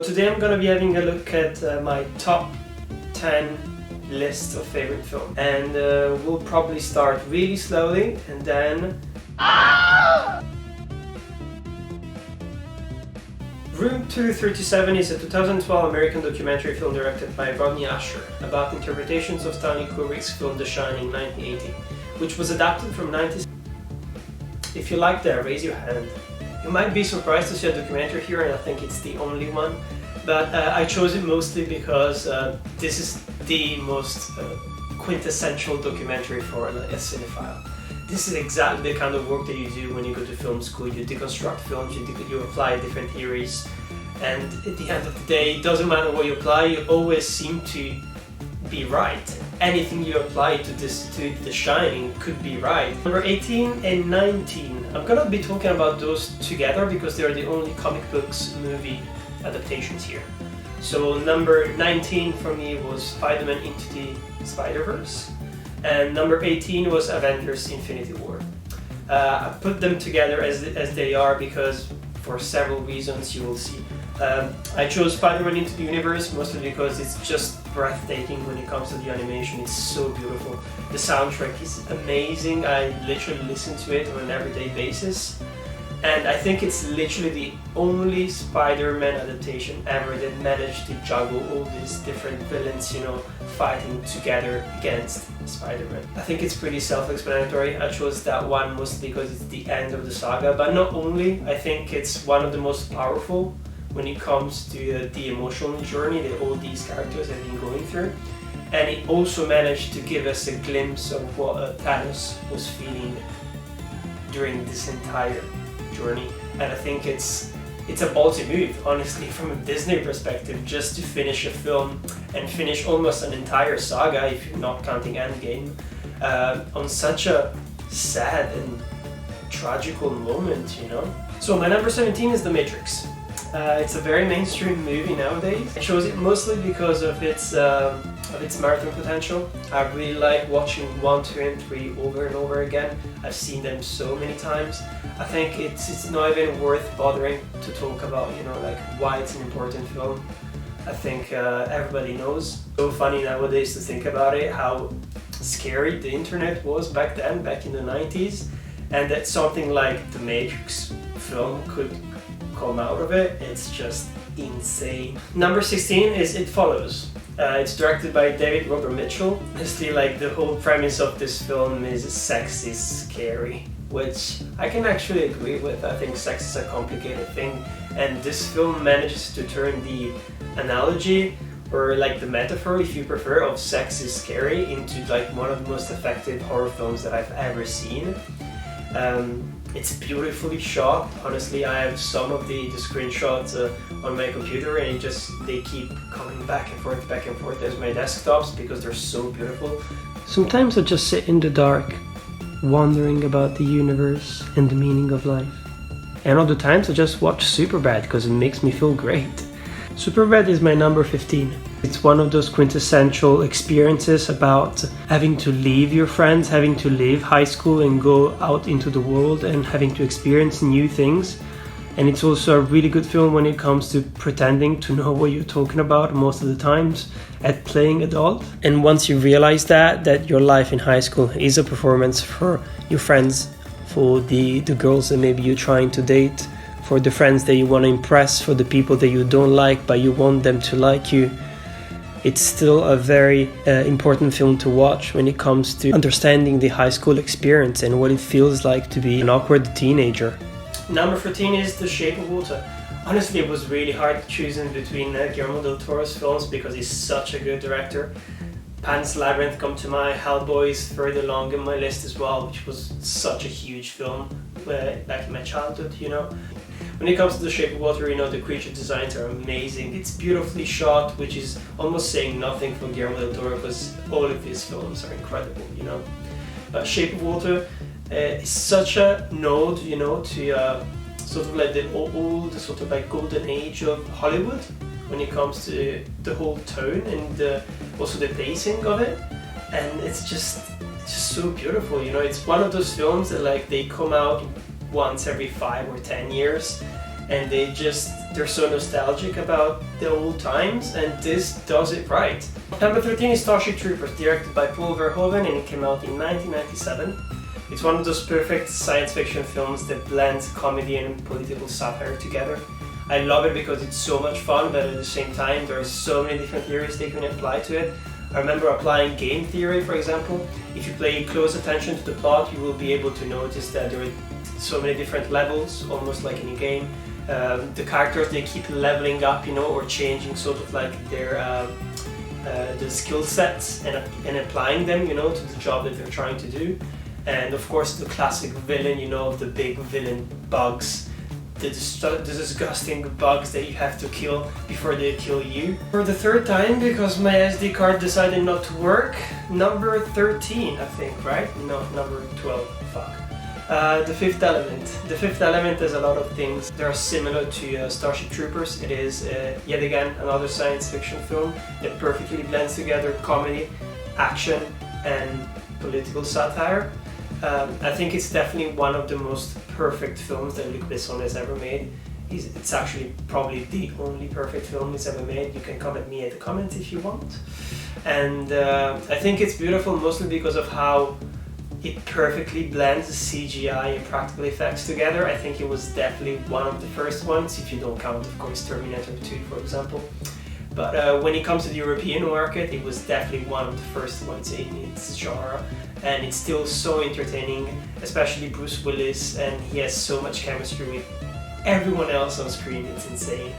Today I'm gonna be having a look at my top 10 list of favorite films, and we'll probably start really slowly and then... Room 237 is a 2012 American documentary film directed by Rodney Asher about interpretations of Stanley Kubrick's film The Shining 1980, which was adapted from 19... If you like that, raise your hand. You might be surprised to see a documentary here, and I think it's the only one, but I chose it mostly because this is the most quintessential documentary for a cinephile. This is exactly the kind of work that you do when you go to film school. You deconstruct films, you apply different theories, and at the end of the day, it doesn't matter what you apply, you always seem to be right. Anything you apply to The Shining could be right. Number 18 and 19. I'm gonna be talking about those together because they are the only comic books movie adaptations here. So number 19 for me was Spider-Man Into the Spider-Verse, and number 18 was Avengers Infinity War. I put them together as they are because for several reasons you will see. I chose Spider-Man Into the Universe mostly because it's just breathtaking when it comes to the animation. It's so beautiful. The soundtrack is amazing. I literally listen to it on an everyday basis. And I think it's literally the only Spider-Man adaptation ever that managed to juggle all these different villains, you know, fighting together against Spider-Man. I think it's pretty self-explanatory. I chose that one mostly because it's the end of the saga, but not only. I think it's one of the most powerful when it comes to the emotional journey that all these characters have been going through. And it also managed to give us a glimpse of what Thanos was feeling during this entire journey. And I think it's a ballsy move, honestly, from a Disney perspective, just to finish a film and finish almost an entire saga, if you're not counting Endgame, on such a sad and tragical moment, you know? So my number 17 is The Matrix. It's a very mainstream movie nowadays. I chose it mostly because of its marathon potential. I really like watching 1, 2 and 3 over and over again. I've seen them so many times. I think it's not even worth bothering to talk about, you know, like why it's an important film. I think everybody knows. So funny nowadays to think about it, how scary the internet was back then, back in the 90s, and that something like The Matrix film could come out of it. It's just insane. Number 16 is It Follows. It's directed by David Robert Mitchell. Honestly, like, the whole premise of this film is sex is scary, which I can actually agree with. I think sex is a complicated thing, and this film manages to turn the analogy, or like the metaphor if you prefer, of sex is scary into like one of the most effective horror films that I've ever seen. It's beautifully shot. Honestly, I have some of the screenshots on my computer, and they keep coming back and forth as my desktops because they're so beautiful. Sometimes I just sit in the dark, wondering about the universe and the meaning of life. And other times I just watch Superbad because it makes me feel great. Superbad is my number 15. It's one of those quintessential experiences about having to leave your friends, having to leave high school and go out into the world and having to experience new things. And it's also a really good film when it comes to pretending to know what you're talking about most of the times at playing adult. And once you realize that your life in high school is a performance for your friends, for the girls that maybe you're trying to date, for the friends that you want to impress, for the people that you don't like but you want them to like you. It's still a very important film to watch when it comes to understanding the high school experience and what it feels like to be an awkward teenager. Number 14 is The Shape of Water. Honestly, it was really hard choosing between Guillermo del Toro's films because he's such a good director. Pan's Labyrinth come to mind, Hellboy is further along in my list as well, which was such a huge film back in my childhood, you know. When it comes to The Shape of Water, you know, the creature designs are amazing. It's beautifully shot, which is almost saying nothing for Guillermo del Toro because all of his films are incredible, you know. Shape of Water is such a node, you know, to sort of like the old, sort of like golden age of Hollywood when it comes to the whole tone and also the pacing of it. And it's just so beautiful, you know. It's one of those films that like they come out once every 5 or 10 years, and they just they're so nostalgic about the old times, and this does it right. Number 13 is Starship Troopers, directed by Paul Verhoeven, and it came out in 1997. It's one of those perfect science fiction films that blends comedy and political satire together. I love it because it's so much fun, but at the same time there are so many different theories they can apply to it. I remember applying game theory, for example. If you pay close attention to the plot, you will be able to notice that there are so many different levels, almost like in a game. The characters, they keep leveling up, you know, or changing sort of like their the skill sets and applying them, you know, to the job that they're trying to do. And of course the classic villain, you know, the big villain bugs, the disgusting bugs that you have to kill before they kill you. For the third time, because my SD card decided not to work, number 13 I think, right? No, number 12, fuck. The Fifth Element. The Fifth Element has a lot of things that are similar to Starship Troopers. It is yet again another science fiction film that perfectly blends together comedy, action and political satire. I think it's definitely one of the most perfect films that Luc Besson has ever made. It's actually probably the only perfect film he's ever made. You can come at me at the comments if you want. And I think it's beautiful mostly because of how it perfectly blends CGI and practical effects together. I think it was definitely one of the first ones, if you don't count, of course, Terminator 2, for example. But when it comes to the European market, it was definitely one of the first ones in its genre. And it's still so entertaining, especially Bruce Willis, and he has so much chemistry with everyone else on screen, it's insane.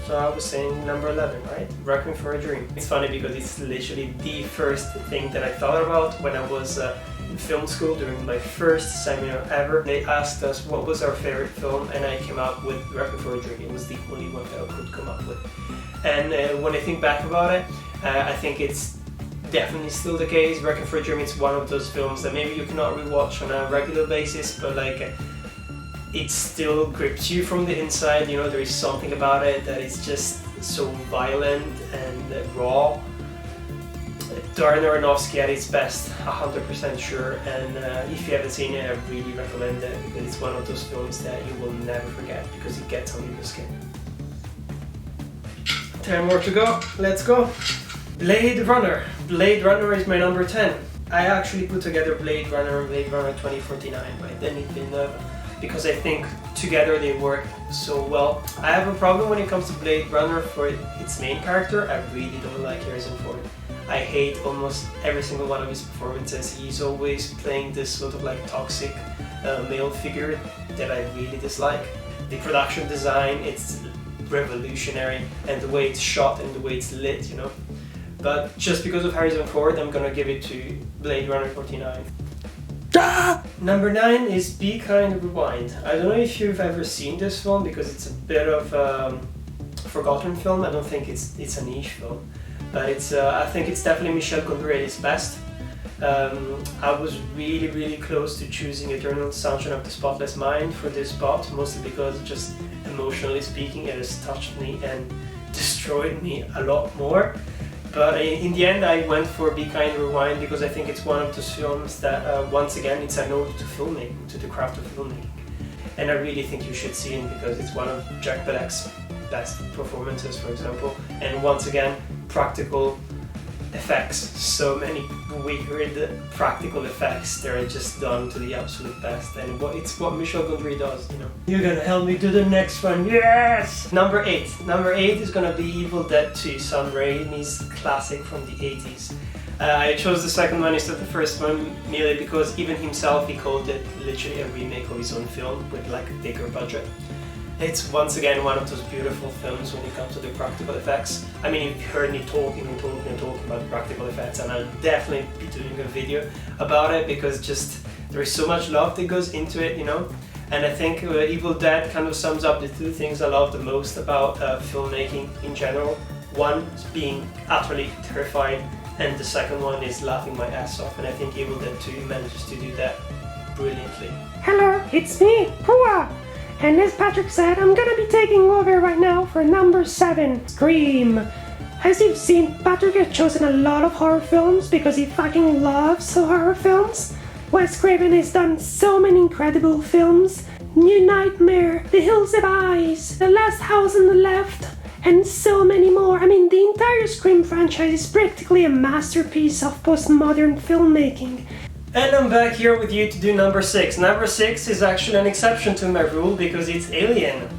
So I was saying number 11, right? Requiem for a Dream. It's funny because it's literally the first thing that I thought about when I was in film school during my first seminar ever. They asked us what was our favorite film, and I came up with Requiem for a Dream. It was the only one that I could come up with. And when I think back about it, I think it's definitely still the case. Requiem for a Dream is one of those films that maybe you cannot rewatch on a regular basis, but like it still grips you from the inside. You know, there is something about it that is just so violent and raw. Darren Aronofsky at its best, 100% sure, and if you haven't seen it, I really recommend it because it's one of those films that you will never forget because it gets under your skin. 10 more to go, let's go! Blade Runner. Blade Runner is my number 10. I actually put together Blade Runner and Blade Runner 2049 by Denis Villeneuve because I think together they work so well. I have a problem when it comes to Blade Runner for its main character. I really don't like Harrison Ford. I hate almost every single one of his performances. He's always playing this sort of like toxic male figure that I really dislike. The production design, it's revolutionary, and the way it's shot and the way it's lit, you know. But just because of Harrison Ford, I'm gonna give it to Blade Runner 49. Number 9 is Be Kind, Rewind. I don't know if you've ever seen this film because it's a bit of a forgotten film. I don't think it's a niche film, but I think it's definitely Michel Gondry at his best. I was really close to choosing Eternal Sunshine of the Spotless Mind for this spot, mostly because just emotionally speaking it has touched me and destroyed me a lot more. But in the end I went for Be Kind, Rewind because I think it's one of those films that once again it's an ode to filmmaking, to the craft of filmmaking. And I really think you should see it because it's one of Jack Black's best performances, for example. And once again, practical effects. So many weird practical effects that are just done to the absolute best. And it's what Michel Gondry does, you know. You're gonna help me do the next one, yes! Number 8. Number 8 is gonna be Evil Dead 2, Sam Raimi's classic from the 80s. I chose the second one instead of the first one merely because even himself, he called it literally a remake of his own film with like a bigger budget. It's once again one of those beautiful films when it comes to the practical effects. I mean, you've heard me talking about practical effects, and I'll definitely be doing a video about it because just there is so much love that goes into it, you know. And I think Evil Dead kind of sums up the two things I love the most about filmmaking in general. One is being utterly terrified, and the second one is laughing my ass off. And I think Evil Dead 2 manages to do that brilliantly. Hello, it's me, Hua! And as Patrick said, I'm gonna be taking over right now for number 7, Scream. As you've seen, Patrick has chosen a lot of horror films because he fucking loves horror films. Wes Craven has done so many incredible films. New Nightmare, The Hills Have Eyes, The Last House on the Left, and so many more. I mean, the entire Scream franchise is practically a masterpiece of postmodern filmmaking. And I'm back here with you to do number 6. Number 6 is actually an exception to my rule because it's Alien.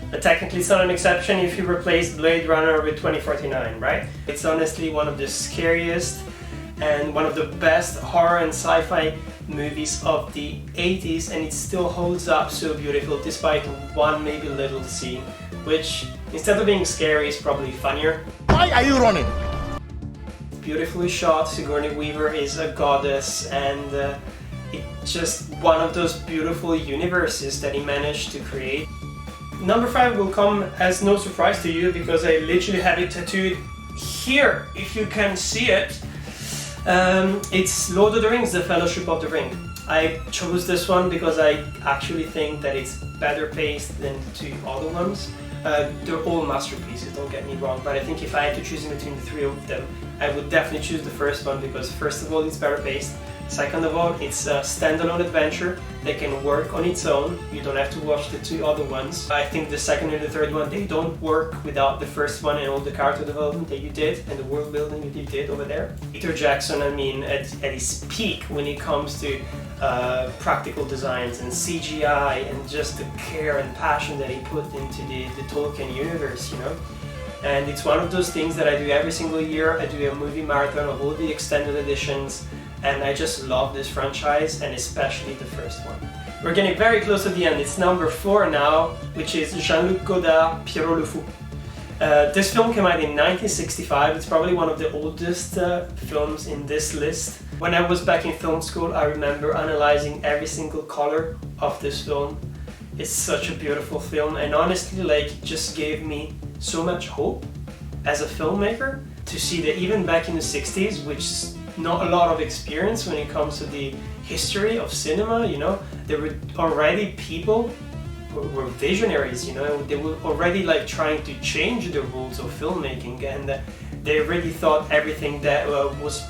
But technically it's not an exception if you replace Blade Runner with 2049, right? It's honestly one of the scariest and one of the best horror and sci-fi movies of the 80s, and it still holds up so beautiful despite one maybe little scene, which instead of being scary is probably funnier. Why are you running? Beautifully shot, Sigourney Weaver is a goddess, and it's just one of those beautiful universes that he managed to create. Number 5 will come as no surprise to you because I literally have it tattooed here, if you can see it. It's Lord of the Rings, The Fellowship of the Ring. I chose this one because I actually think that it's better paced than the two other ones. They're all masterpieces, don't get me wrong, but I think if I had to choose between the three of them, I would definitely choose the first one because first of all it's better paced, second of all it's a standalone adventure that can work on its own, you don't have to watch the two other ones. I think the second and the third one, they don't work without the first one and all the character development that you did and the world building that you did over there. Peter Jackson, I mean, at his peak when it comes to practical designs and CGI and just the care and passion that he put into the Tolkien universe, you know. And it's one of those things that I do every single year. I do a movie marathon of all the extended editions, and I just love this franchise, and especially the first one. We're getting very close to the end. It's number 4 now, which is Jean-Luc Godard, Pierrot le Fou. This film came out in 1965. It's probably one of the oldest films in this list. When I was back in film school, I remember analyzing every single color of this film. It's such a beautiful film, and honestly, like, it just gave me so much hope as a filmmaker to see that even back in the 60s, which is not a lot of experience when it comes to the history of cinema, you know, there were already people who were visionaries, you know, they were already like trying to change the rules of filmmaking, and they already thought everything that was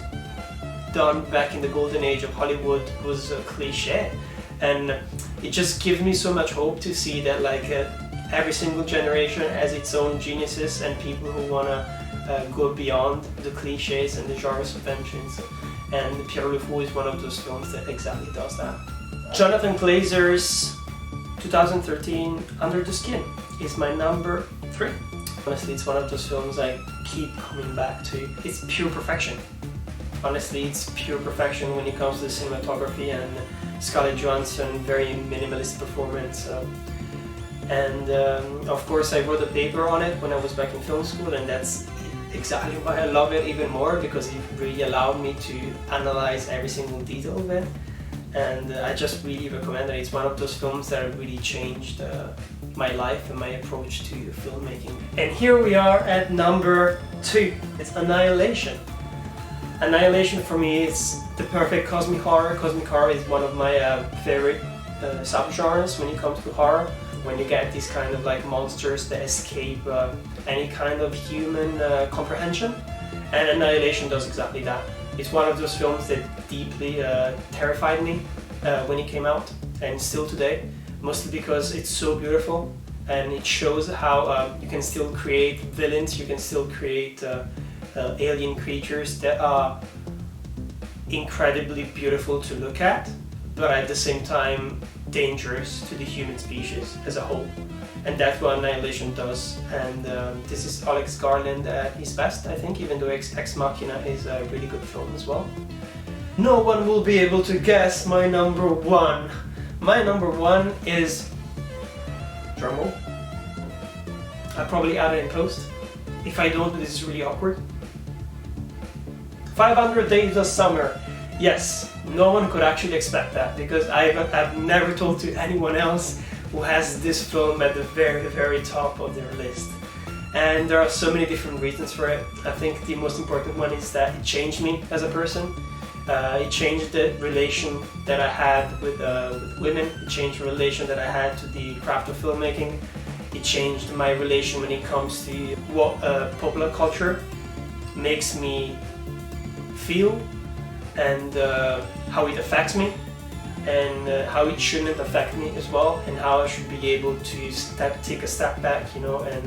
done back in the golden age of Hollywood was a cliche. And it just gives me so much hope to see that like every single generation has its own geniuses and people who want to go beyond the cliches and the genres conventions. And Pierrot le Fou is one of those films that exactly does that. Jonathan Glazer's 2013 Under the Skin is my number 3. Honestly, it's one of those films I keep coming back to. It's pure perfection. Honestly, it's pure perfection when it comes to the cinematography, and Scarlett Johansson, very minimalist performance. Of course I wrote a paper on it when I was back in film school, and that's exactly why I love it even more, because it really allowed me to analyze every single detail of it. And I just really recommend it. It's one of those films that really changed my life and my approach to filmmaking. And here we are at number 2. It's Annihilation. Annihilation for me is the perfect cosmic horror. Cosmic horror is one of my favorite subgenres when it comes to horror. When you get these kind of like monsters that escape any kind of human comprehension. And Annihilation does exactly that. It's one of those films that deeply terrified me when it came out, and still today, mostly because it's so beautiful and it shows how you can still create villains, you can still create alien creatures that are incredibly beautiful to look at, but at the same time dangerous to the human species as a whole. And that's what Annihilation does, and this is Alex Garland at his best, I think, even though Ex Machina is a really good film as well. No one will be able to guess my number 1. My number 1 is, drumroll, I'll probably add it in post. If I don't, this is really awkward. 500 Days of Summer. Yes, no one could actually expect that, because I've never told to anyone else who has this film at the very, very top of their list. And there are so many different reasons for it. I think the most important one is that it changed me as a person. It changed the relation that I had with women. It changed the relation that I had to the craft of filmmaking. It changed my relation when it comes to what popular culture makes me feel and how it affects me. and how it shouldn't affect me as well, and how I should be able to take a step back, you know, and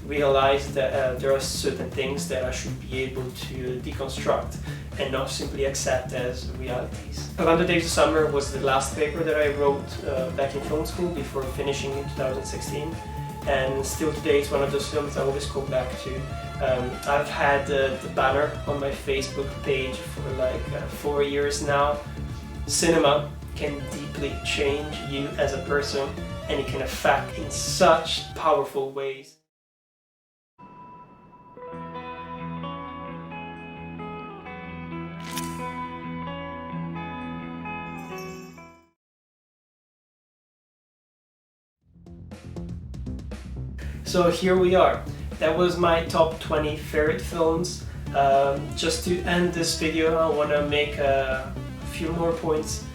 realize that there are certain things that I should be able to deconstruct and not simply accept as realities. 100 Days of Summer was the last paper that I wrote back in film school before finishing in 2016, and still today it's one of those films I always go back to. I've had the banner on my Facebook page for like 4 years now. Cinema can deeply change you as a person, and it can affect in such powerful ways. So here we are. That was my top 20 favorite films. Just to end this video, I want to make a few more points.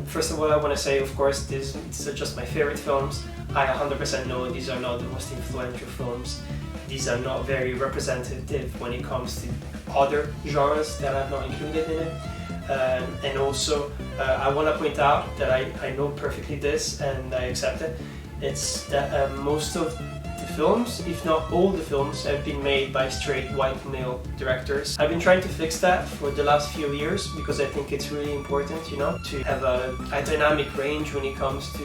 First of all, I want to say, of course, these are just my favorite films. I 100% know these are not the most influential films. These are not very representative when it comes to other genres that I've not included in it. And also, I want to point out that I know perfectly this, and I accept it. It's that most of the films, if not all the films, have been made by straight white male directors. I've been trying to fix that for the last few years because I think it's really important, you know, to have a dynamic range when it comes to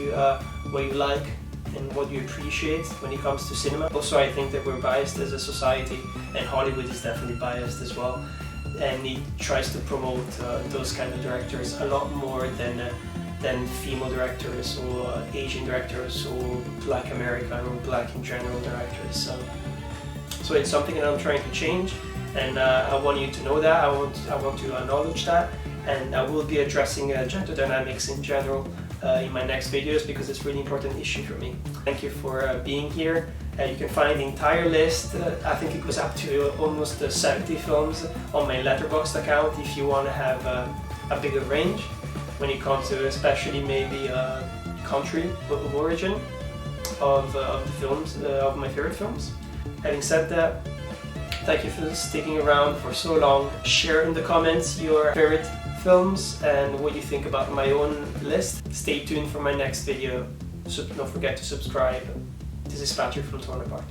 what you like and what you appreciate when it comes to cinema. Also, I think that we're biased as a society, and Hollywood is definitely biased as well, and it tries to promote those kind of directors a lot more than female directors or Asian directors or Black American or Black in general directors. So it's something that I'm trying to change, and I want you to know that. I want to acknowledge that, and I will be addressing gender dynamics in general in my next videos because it's a really important issue for me. Thank you for being here. You can find the entire list, I think it goes up to almost 70 films on my Letterboxd account if you want to have a bigger range when it comes to especially maybe country of origin of the films, of my favorite films. Having said that, thank you for sticking around for so long. Share in the comments your favorite films and what you think about my own list. Stay tuned for my next video, so don't forget to subscribe. This is Patrick from Torn Apart.